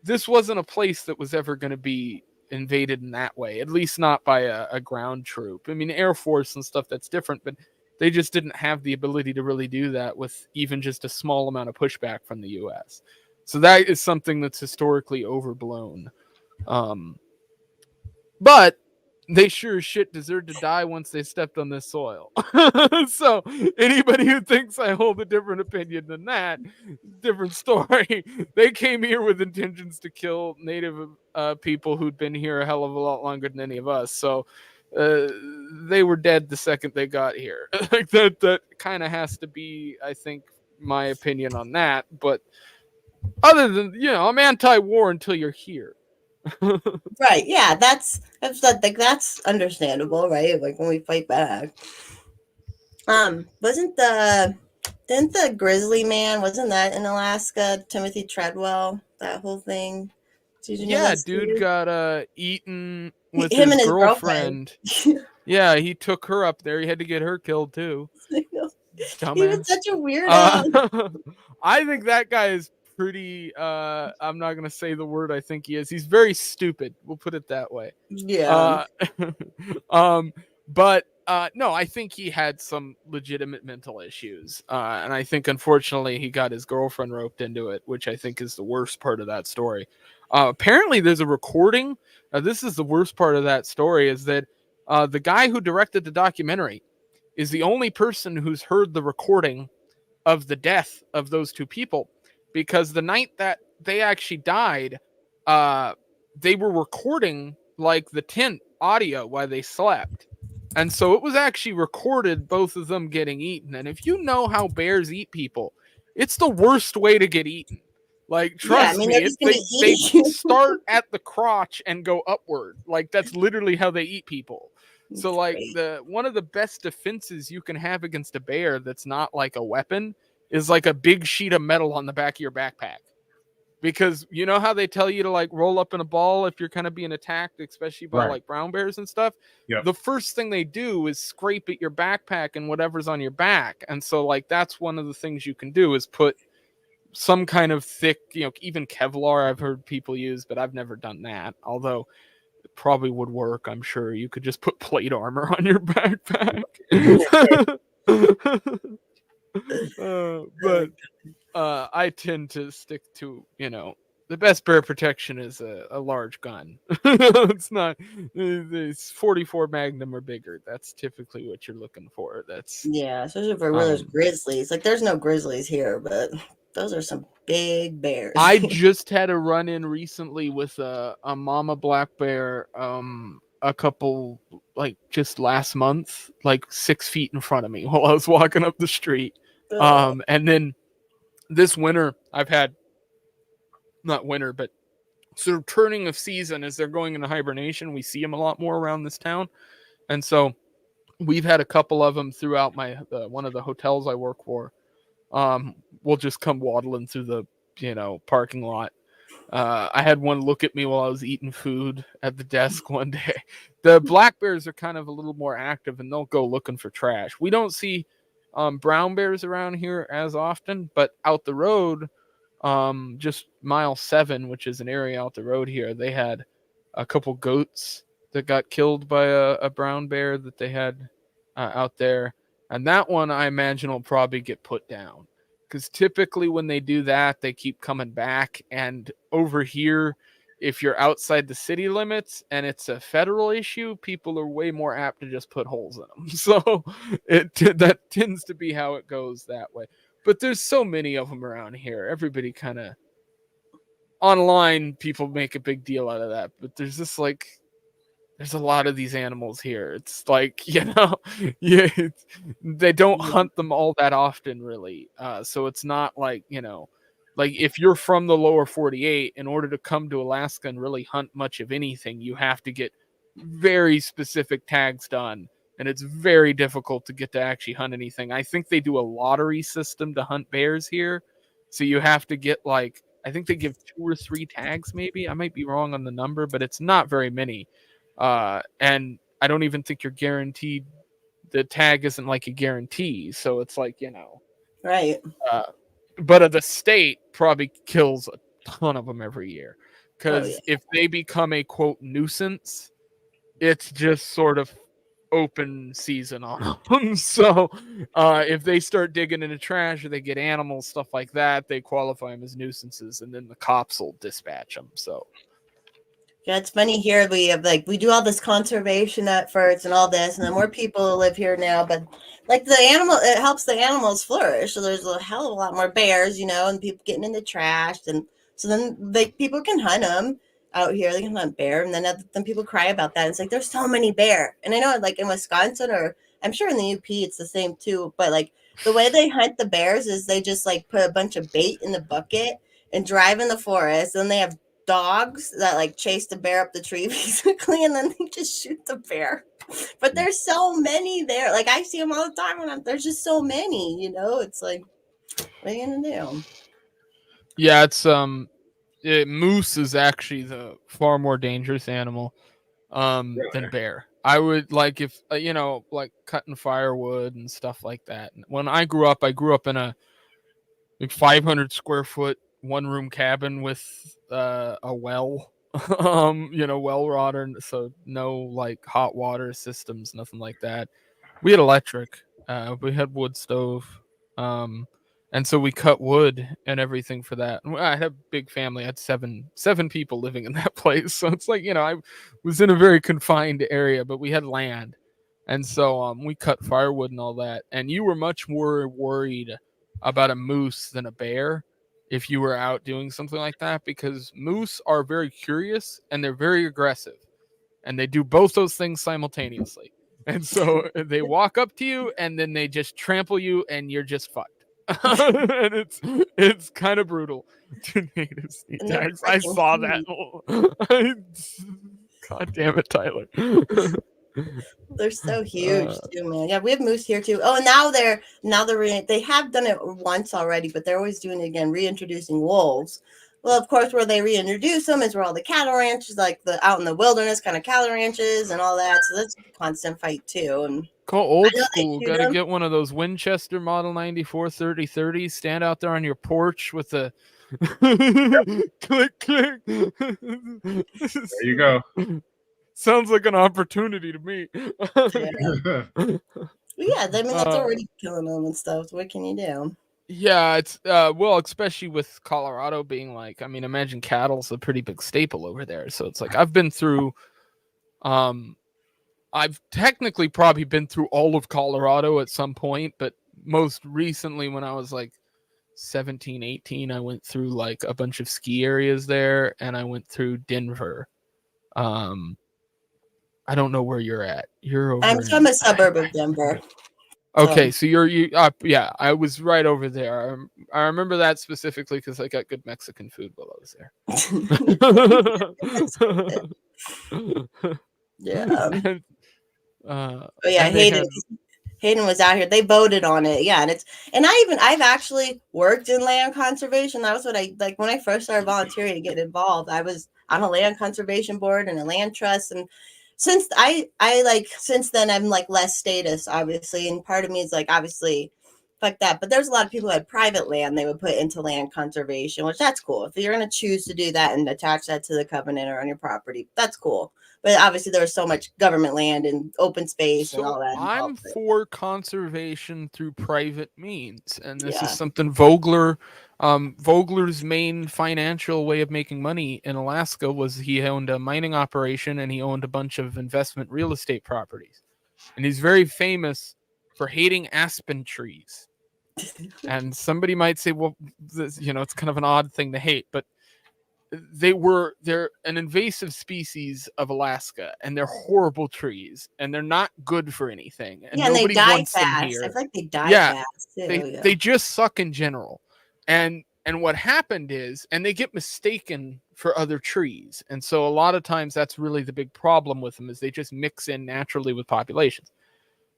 this wasn't a place that was ever going to be invaded in that way, at least not by a ground troop. I mean, Air Force and stuff, that's different, but they just didn't have the ability to really do that with even just a small amount of pushback from the U.S. So that is something that's historically overblown. But they sure as shit deserved to die once they stepped on this soil. So anybody who thinks I hold a different opinion than that, different story. They came here with intentions to kill native people who'd been here a hell of a lot longer than any of us. So they were dead the second they got here. Like that kind of has to be, I think, my opinion on that. But other than, I'm anti-war until you're here. Right. Yeah, that's understandable, right? Like when we fight back. Didn't the grizzly man, wasn't that in Alaska? Timothy Treadwell, that whole thing. Yeah, dude got eaten with him his and his girlfriend. Yeah, he took her up there. He had to get her killed too. He Dumbass. was such a weirdo. I think that guy is pretty, I'm not going to say the word I think he is. He's very stupid. We'll put it that way. Yeah. But no, I think he had some legitimate mental issues. And I think, unfortunately, he got his girlfriend roped into it, which I think is the worst part of that story. Apparently, there's a recording. This is the worst part of that story, is that the guy who directed the documentary is the only person who's heard the recording of the death of those two people. Because the night that they actually died, they were recording like the tent audio while they slept. And so it was actually recorded, both of them getting eaten. And if you know how bears eat people, it's the worst way to get eaten. Like, trust me, they start at the crotch and go upward. Like, that's literally how they eat people. So, like, one of the best defenses you can have against a bear that's not like a weapon is like a big sheet of metal on the back of your backpack. Because you know how they tell you to like roll up in a ball if you're kind of being attacked, especially by like brown bears and stuff. Yep. The first thing they do is scrape at your backpack and whatever's on your back. And so like that's one of the things you can do is put some kind of thick, even Kevlar I've heard people use, but I've never done that. Although it probably would work, I'm sure. You could just put plate armor on your backpack. But I tend to stick to, the best bear protection is a large gun. It's not, it's 44 Magnum or bigger. That's typically what you're looking for. That's especially for where there's grizzlies. Like there's no grizzlies here, but those are some big bears. I just had a run in recently with a mama black bear. A couple, like just last month, like 6 feet in front of me while I was walking up the street. And then this winter, I've had, not winter, but sort of turning of season as they're going into hibernation. We see them a lot more around this town. And so we've had a couple of them throughout my, one of the hotels I work for. We'll just come waddling through the, parking lot. I had one look at me while I was eating food at the desk one day. The black bears are kind of a little more active and they'll go looking for trash. We don't see brown bears around here as often, but out the road, just mile 7, which is an area out the road here, they had a couple goats that got killed by a brown bear that they had out there. And that one, I imagine, will probably get put down. Because typically when they do that, they keep coming back. And over here, if you're outside the city limits and it's a federal issue, people are way more apt to just put holes in them. So that tends to be how it goes that way. But there's so many of them around here. Everybody kind of... Online, people make a big deal out of that. But there's just like... There's a lot of these animals here. It's like, yeah, they don't hunt them all that often, really. So it's not like, like if you're from the lower 48, in order to come to Alaska and really hunt much of anything, you have to get very specific tags done. And it's very difficult to get to actually hunt anything. I think they do a lottery system to hunt bears here. So you have to get like, I think they give 2 or 3 tags, maybe. I might be wrong on the number, but it's not very many. And I don't even think you're guaranteed. The tag isn't like a guarantee, so it's like, Right. But the state probably kills a ton of them every year, because if they become a quote nuisance, it's just sort of open season on them. So if they start digging into trash or they get animals, stuff like that, they qualify them as nuisances, and then the cops will dispatch them. So yeah, it's funny here. We have we do all this conservation efforts and all this, and then more people live here now. But like it helps the animals flourish. So there's a hell of a lot more bears, and people getting in the trash, and so then people can hunt them out here. They can hunt bear, and then people cry about that. It's like there's so many bear, and I know like in Wisconsin, or I'm sure in the UP it's the same too. But like the way they hunt the bears is they just like put a bunch of bait in the bucket and drive in the forest, and they have dogs that like chase the bear up the tree basically, and then they just shoot the bear. But there's so many there. Like I see them all the time when there's just so many, it's like, what are you gonna do? Yeah, it's moose is actually the far more dangerous animal than bear. I would like if like cutting firewood and stuff like that. When I grew up in a 500 square foot 1-room cabin with a well, well water, so no like hot water systems, nothing like that. We had electric, we had wood stove, and so we cut wood and everything for that. I had a big family. I had seven people living in that place, so it's like I was in a very confined area, but we had land, and so we cut firewood and all that. And you were much more worried about a moose than a bear if you were out doing something like that, because moose are very curious and they're very aggressive, and they do both those things simultaneously. And so they walk up to you and then they just trample you and you're just fucked. And it's kind of brutal to natives. I saw that. God damn it, Tyler. They're so huge too, man. Yeah, we have moose here too. Oh, and now they have done it once already, but they're always doing it again, reintroducing wolves. Well, of course, where they reintroduce them is where all the cattle ranches, like out in the wilderness kind of cattle ranches and all that. So that's a constant fight too. And call old school. Got to get one of those Winchester Model 94 3030. Stand out there on your porch with the click click. There you go. Sounds like an opportunity to me. Yeah, I mean that's already killing them and stuff. So what can you do? Yeah, it's well, especially with Colorado being like, I mean, imagine cattle's a pretty big staple over there. So it's like I've been through I've technically probably been through all of Colorado at some point, but most recently when I was like 17, 18, I went through like a bunch of ski areas there, and I went through Denver. I don't know where you're at. You're over. I'm from a suburb of Denver. Okay, so yeah, I was right over there. I remember that specifically because I got good Mexican food while I was there. Yeah. But yeah, Hayden was out here. They voted on it. Yeah, and I've actually worked in land conservation. That was what I like when I first started volunteering to get involved. I was on a land conservation board and a land trust, and since since then I'm like less status, obviously, and part of me is like obviously if fuck that. But there's a lot of people who had private land they would put into land conservation, which that's cool. If you're going to choose to do that and attach that to the covenant or on your property, that's cool. But obviously there's so much government land and open space and all that. I'm for conservation through private means, and this is Yeah. something Vogler's main financial way of making money in Alaska was he owned a mining operation and he owned a bunch of investment real estate properties. And he's very famous for hating aspen trees. And somebody might say, well, this, it's kind of an odd thing to hate, but they're an invasive species of Alaska, and they're horrible trees, and they're not good for anything. And and they nobody die wants fast. them here. I feel like they die Yeah, fast too. They just suck in general. And what happened is, and they get mistaken for other trees. And so a lot of times that's really the big problem with them, is they just mix in naturally with populations.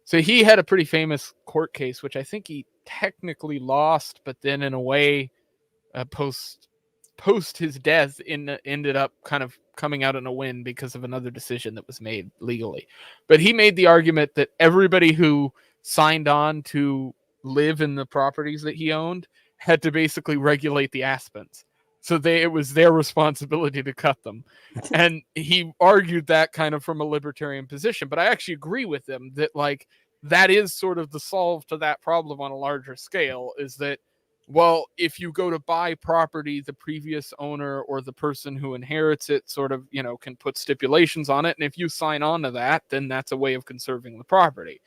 So he had a pretty famous court case, which I think he technically lost, but then in a way, post his death ended up kind of coming out in a win because of another decision that was made legally. But he made the argument that everybody who signed on to live in the properties that he owned had to basically regulate the aspens. So it was their responsibility to cut them. And he argued that kind of from a libertarian position. But I actually agree with him that like that is sort of the solve to that problem on a larger scale, is that, well, if you go to buy property, the previous owner or the person who inherits it sort of, can put stipulations on it. And if you sign on to that, then that's a way of conserving the property.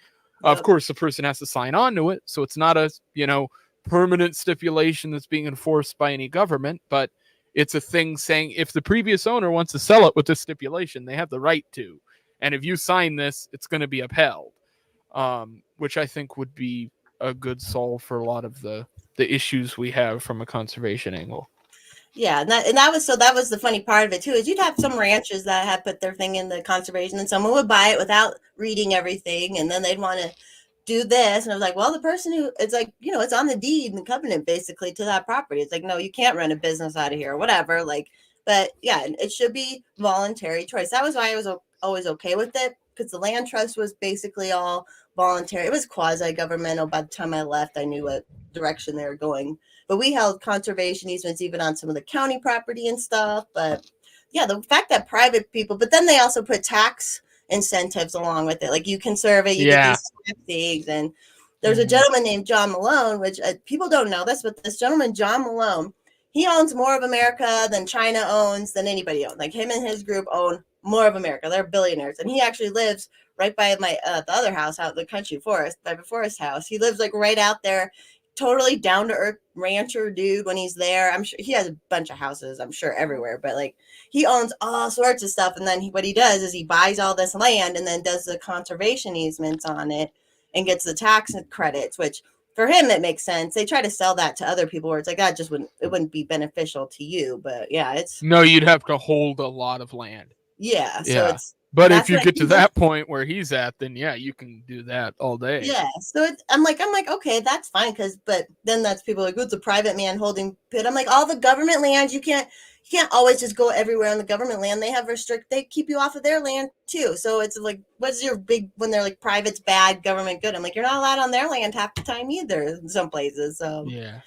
Yep. Of course, the person has to sign on to it. So it's not a, permanent stipulation that's being enforced by any government, but it's a thing saying if the previous owner wants to sell it with this stipulation, they have the right to. And if you sign this, it's going to be upheld, which I think would be a good solve for a lot of the issues we have from a conservation angle. Yeah, and that was the funny part of it too, is you'd have some ranches that had put their thing in the conservation, and someone would buy it without reading everything, and then they'd want to do this, and I was like, well, the person who, it's like, it's on the deed and the covenant basically to that property. It's like, no, you can't run a business out of here or whatever. Like, but yeah, it should be voluntary choice. That was why I was always okay with it, because the land trust was basically all voluntary. It was quasi-governmental. By the time I left, I knew what direction they were going. But we held conservation easements even on some of the county property and stuff. But yeah, the fact that private people, but then they also put tax incentives along with it. Like you conserve it, you get these tax things. And there's a gentleman named John Malone, which people don't know this, but this gentleman, John Malone, he owns more of America than China owns, than anybody owns. Like him and his group own more of America. They're billionaires. And he actually lives right by my the other house out in the country forest, by Forest House. He lives like right out there. Totally down to earth rancher dude when he's there. I'm sure he has a bunch of houses, I'm sure everywhere, but like he owns all sorts of stuff. And then what he does is he buys all this land and then does the conservation easements on it and gets the tax credits, which for him, it makes sense. They try to sell that to other people where it's like, that just wouldn't be beneficial to you. But yeah, no, you'd have to hold a lot of land. Yeah. So but if you get to that point where he's at, then yeah, you can do that all day. Yeah. So I'm like, okay, that's fine. But then that's people like, it's a private man holding pit. I'm like, all the government land, you can't always just go everywhere on the government land. They have they keep you off of their land too. So it's like, what's your big, when they're like private's bad, government good? I'm like, you're not allowed on their land half the time either in some places. So yeah.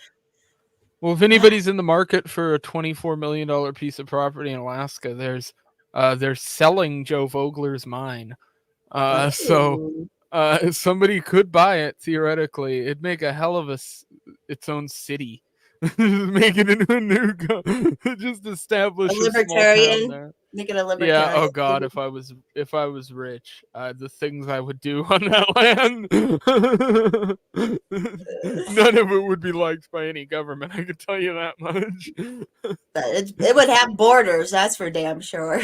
Well, if anybody's in the market for a $24 million piece of property in Alaska, they're selling Joe Vogler's mine. So somebody could buy it theoretically. It'd make a hell of its own city. Make it into a new just establish a libertarian. There. Make it a libertarian. Yeah. Oh God, if I was rich, the things I would do on that land, none of it would be liked by any government. I could tell you that much. It would have borders. That's for damn sure.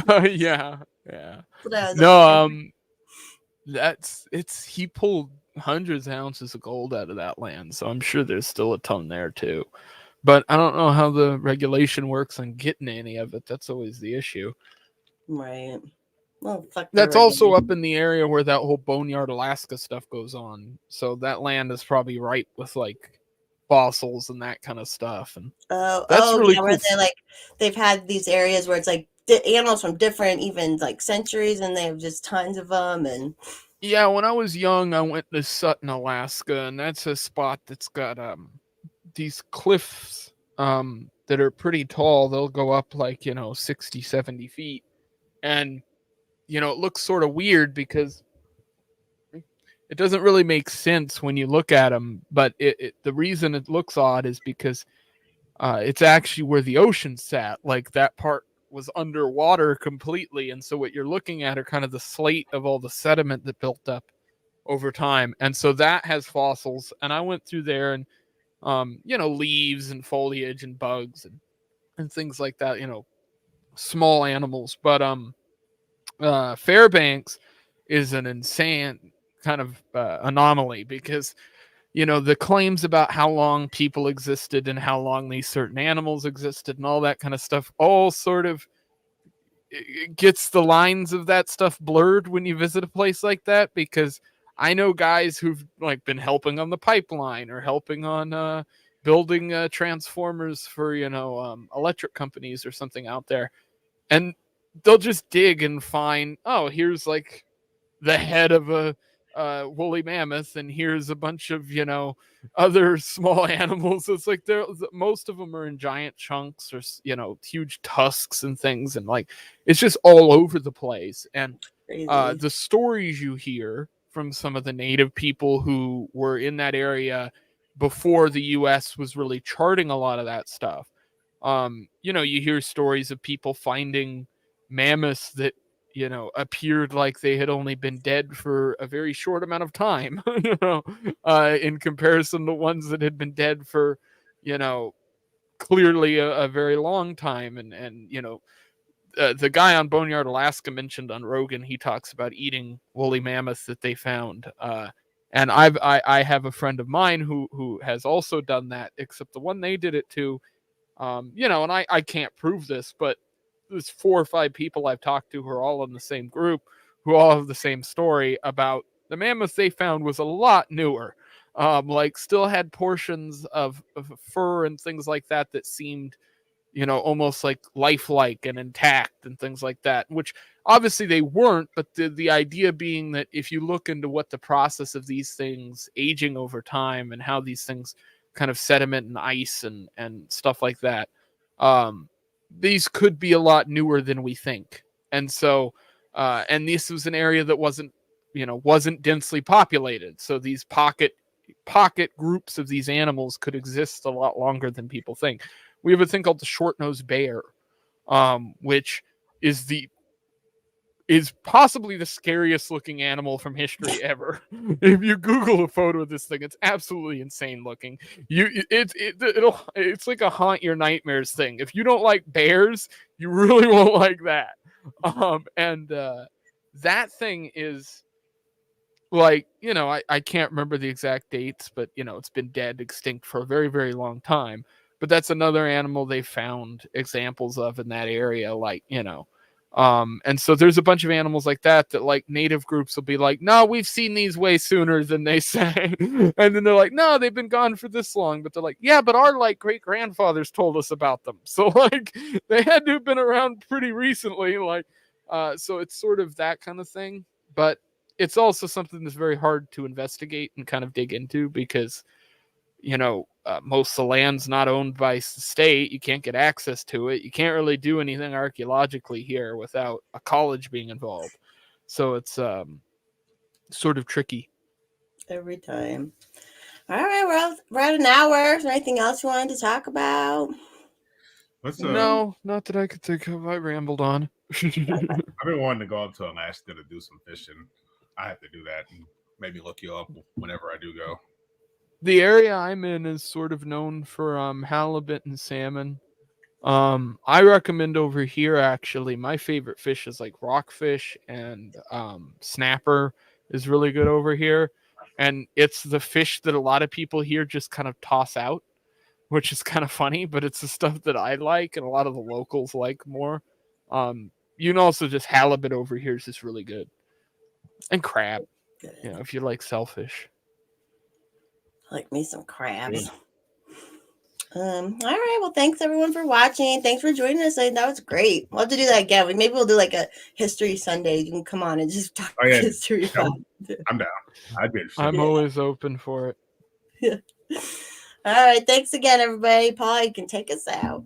Yeah. No. He pulled hundreds of ounces of gold out of that land, so I'm sure there's still a ton there too. But I don't know how the regulation works on getting any of it. That's always the issue. Right. Well, that's also up in the area where that whole Boneyard, Alaska stuff goes on. So that land is probably ripe with like fossils and that kind of stuff. And that's really cool. Where they've had these areas where it's like animals from different even like centuries, and they have just tons of them. And Yeah, when I was young, I went to Sutton, Alaska, and that's a spot that's got these cliffs that are pretty tall. They'll go up like, 60, 70 feet. And, it looks sort of weird because it doesn't really make sense when you look at them. But the reason it looks odd is because it's actually where the ocean sat. Like that part was underwater completely. And so what you're looking at are kind of the slate of all the sediment that built up over time. And so that has fossils. And I went through there and, leaves and foliage and bugs and things like that, small animals. But Fairbanks is an insane kind of anomaly because the claims about how long people existed and how long these certain animals existed and all that kind of stuff all sort of it gets the lines of that stuff blurred when you visit a place like that, because I know guys who've like been helping on the pipeline or helping on building transformers for electric companies or something out there, and they'll just dig and find, oh, here's like the head of a woolly mammoth, and here's a bunch of other small animals. It's like most of them are in giant chunks or huge tusks and things, and like it's just all over the place. And Crazy. the stories you hear from some of the native people who were in that area before the US was really charting a lot of that stuff, you hear stories of people finding mammoths that appeared like they had only been dead for a very short amount of time, in comparison to ones that had been dead for, clearly a very long time. And the guy on Boneyard, Alaska mentioned on Rogan, he talks about eating woolly mammoths that they found. And I have a friend of mine who has also done that, except the one they did it to, and I can't prove this, but there's 4 or 5 people I've talked to who are all in the same group, who all have the same story about the mammoth they found was a lot newer. Like still had portions of fur and things like that that seemed, almost like lifelike and intact and things like that, which obviously they weren't. But the idea being that if you look into what the process of these things aging over time and how these things kind of sediment and ice and stuff like that, these could be a lot newer than we think. And so, and this was an area that wasn't densely populated. So these pocket groups of these animals could exist a lot longer than people think. We have a thing called the short-nosed bear, which is possibly the scariest looking animal from history ever. If you Google a photo of this thing, it's absolutely insane looking. It's like a haunt your nightmares thing. If you don't like bears, you really won't like that. And that thing is like, I can't remember the exact dates, but it's been dead, extinct for a very, very long time. But that's another animal they found examples of in that area, like, and so there's a bunch of animals like that like native groups will be like, no, we've seen these way sooner than they say. And then they're like, no, they've been gone for this long. But they're like, yeah, but our like great grandfathers told us about them. So like they had to have been around pretty recently. Like, so it's sort of that kind of thing. But it's also something that's very hard to investigate and kind of dig into because, most of the land's not owned by the state. You can't get access to it. You can't really do anything archaeologically here without a college being involved. So it's sort of tricky. Every time. All right, we're at an hour. Is there anything else you wanted to talk about? No, not that I could think of. I rambled on. I've been wanting to go up to Alaska to do some fishing. I have to do that and maybe look you up whenever I do go. The area I'm in is sort of known for halibut and salmon. I recommend over here, actually, my favorite fish is like rockfish, and snapper is really good over here. And it's the fish that a lot of people here just kind of toss out, which is kind of funny, but it's the stuff that I like and a lot of the locals like more. You can also just halibut over here is just really good. And crab, if you like shellfish. Like me some crabs. All right. Well, thanks everyone for watching. Thanks for joining us. That was great. We'll have to do that again. Maybe we'll do like a history Sunday. You can come on and just talk Oh, yeah. history. I'm down. I'd be interested. I'm always open for it. All right. Thanks again, everybody. Paul, you can take us out.